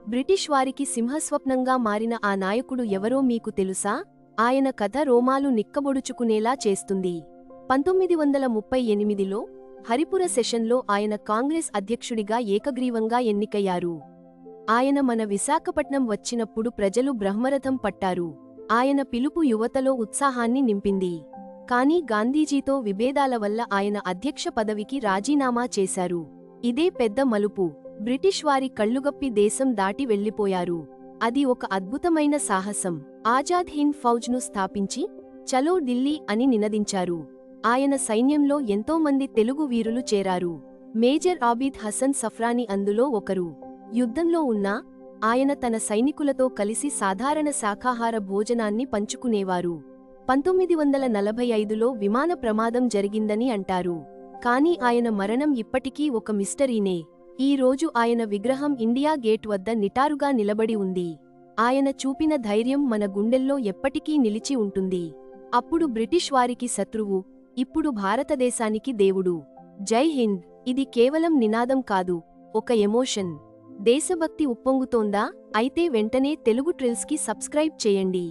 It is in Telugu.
బ్రిటిష్ వారికి సింహస్వప్నంగా మారిన ఆ నాయకుడు ఎవరో మీకు తెలుసా? ఆయన కథ రోమాలు నిక్కబొడుచుకునేలా చేస్తుంది. 1938లో హరిపుర సెషన్లో ఆయన కాంగ్రెస్ అధ్యక్షుడిగా ఏకగ్రీవంగా ఎన్నికయ్యారు. ఆయన మన విశాఖపట్నం వచ్చినప్పుడు ప్రజలు బ్రహ్మరథం పట్టారు. ఆయన పిలుపు యువతలో ఉత్సాహాన్ని నింపింది. కానీ గాంధీజీతో విభేదాల వల్ల ఆయన అధ్యక్ష పదవికి రాజీనామా చేశారు. ఇదే పెద్ద మలుపు. బ్రిటిష్ వారి కళ్లుగప్పి దేశం దాటి వెళ్లిపోయారు. అది ఒక అద్భుతమైన సాహసం. ఆజాద్ హింద్ ఫౌజ్ను స్థాపించి చలో ఢిల్లీ అని నినదించారు. ఆయన సైన్యంలో ఎంతోమంది తెలుగు వీరులు చేరారు. మేజర్ ఆబిద్ హసన్ సఫ్రాని అందులో ఒకరు. యుద్ధంలో ఉన్నా ఆయన తన సైనికులతో కలిసి సాధారణ శాకాహార భోజనాన్ని పంచుకునేవారు. 1945లో విమాన ప్రమాదం జరిగిందని అంటారు. కానీ ఆయన మరణం ఇప్పటికీ ఒక మిస్టరీనే. ఈ రోజు ఆయన విగ్రహం ఇండియా గేట్ వద్ద నిటారుగా నిలబడి ఉంది. ఆయన చూపిన ధైర్యం మన గుండెల్లో ఎప్పటికీ నిలిచి ఉంటుంది. అప్పుడు బ్రిటిష్ వారికి శత్రువు, ఇప్పుడు భారతదేశానికి దేవుడు. జై హింద్. ఇది కేవలం నినాదం కాదు, ఒక ఎమోషన్. దేశభక్తి ఉప్పొంగుతోందా? అయితే వెంటనే తెలుగు ట్రిల్స్కి సబ్స్క్రైబ్ చేయండి.